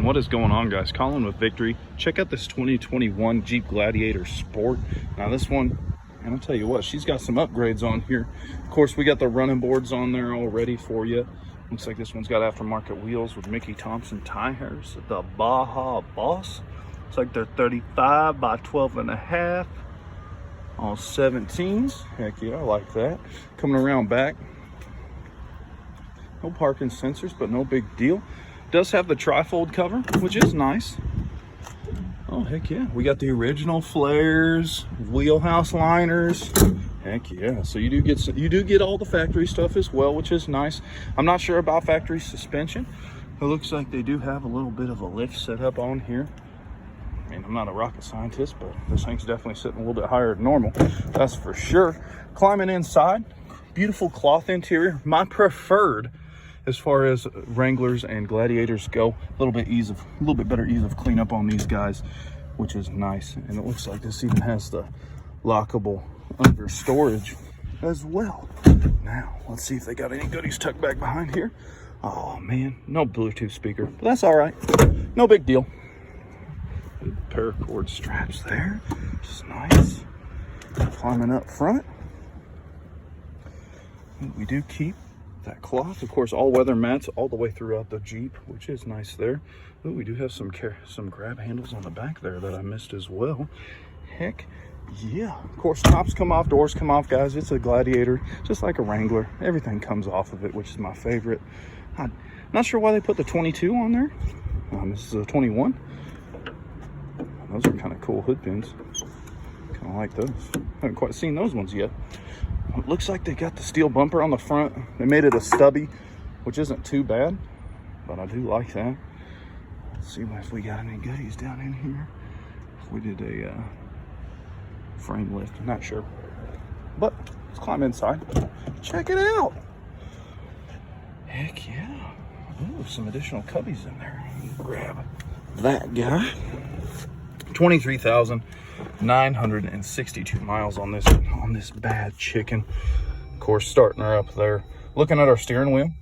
What is going on, guys? Colin with Victory. Check out this 2021 Jeep Gladiator Sport. Now this one, and I'll tell you what, she's got some upgrades on here. Of course, we got the running boards on there already for you. Looks like this one's got aftermarket wheels with Mickey Thompson tires. The Baja Boss. Looks like they're 35 by 12 and a half. All 17s. Heck yeah, I like that. Coming around back. No parking sensors, but no big deal. Does have the trifold cover, which is nice. Oh, heck yeah. We got the original flares, wheelhouse liners. Heck yeah. So you do get all the factory stuff as well, which is nice. I'm not sure about factory suspension. It looks like they do have a little bit of a lift set up on here. I mean, I'm not a rocket scientist, but this thing's definitely sitting a little bit higher than normal. That's for sure. Climbing inside, beautiful cloth interior. My preferred as far as Wranglers and Gladiators go. A little bit better ease of cleanup on these guys, which is nice. And it looks like this even has the lockable under storage as well. Now, let's see if they got any goodies tucked back behind here. Oh man, no Bluetooth speaker, but that's all right. No big deal. Paracord straps there, which is nice. Climbing up front, we do keep that cloth, of course, all weather mats all the way throughout the Jeep, which is nice there. Ooh, we do have some grab handles on the back there that I missed as well. Heck yeah. Of course, tops come off, doors come off, guys. It's a Gladiator, just like a Wrangler. Everything comes off of it, which is my favorite. I'm not sure why they put the 22 on there. This is a 21. Those are kind of cool hood pins. Kind of like those. Haven't quite seen those ones yet. It looks like they got the steel bumper on the front. They made it a stubby, which isn't too bad, but I do like that. Let's see if we got any goodies down in here. If we did a frame lift, I'm not sure. But let's climb inside. Check it out. Heck yeah. Ooh, some additional cubbies in there. Grab that guy. 23,962 miles on this bad chicken. Of course, starting her up there. Looking at our steering wheel,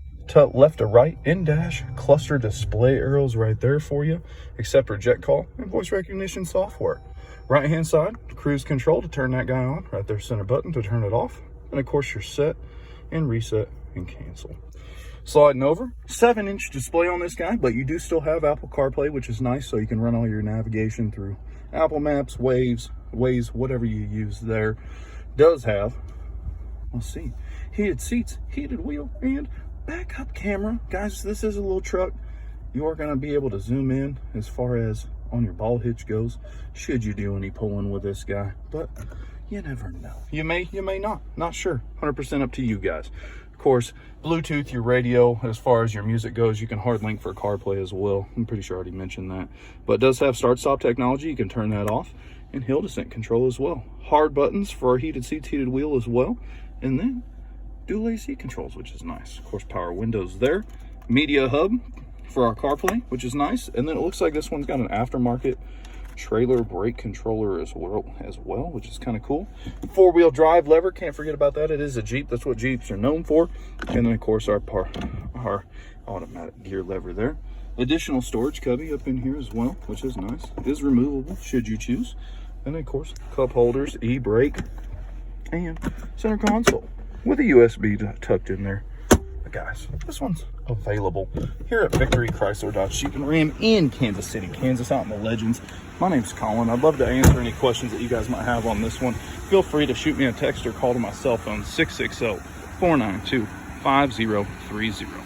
left to right, in-dash, cluster display arrows right there for you. Accept reject call and voice recognition software. Right hand side, cruise control to turn that guy on. Right there, center button to turn it off. And of course, your set and reset and cancel. Sliding over, 7-inch display on this guy, but you do still have Apple CarPlay, which is nice, so you can run all your navigation through Apple Maps, Waze, whatever you use there. Does have, let's see, heated seats, heated wheel, and backup camera. Guys, this is a little truck. You are going to be able to zoom in as far as on your ball hitch goes, should you do any pulling with this guy, but you never know. You may not. Not sure. 100% up to you guys. Of course, Bluetooth, your radio, as far as your music goes, you can hard link for CarPlay as well. I'm pretty sure I already mentioned that. But it does have start-stop technology. You can turn that off. And hill descent control as well. Hard buttons for our heated seats, heated wheel as well. And then dual AC controls, which is nice. Of course, power windows there. Media hub for our CarPlay, which is nice. And then it looks like this one's got an aftermarket trailer brake controller as well, which is kind of cool. 4-wheel drive lever, can't forget about that. It is a Jeep. That's what Jeeps are known for. And then of course our automatic gear lever there. Additional storage cubby up in here as well, which is nice. It is removable should you choose. And then of course cup holders, e-brake, and center console with a USB tucked in there. Guys, this one's available here at Victory Chrysler Dodge Jeep and Ram in Kansas City, Kansas, out in the Legends. My name's Colin. I'd love to answer any questions that you guys might have on this one. Feel free to shoot me a text or call to my cell phone, 660-492-5030.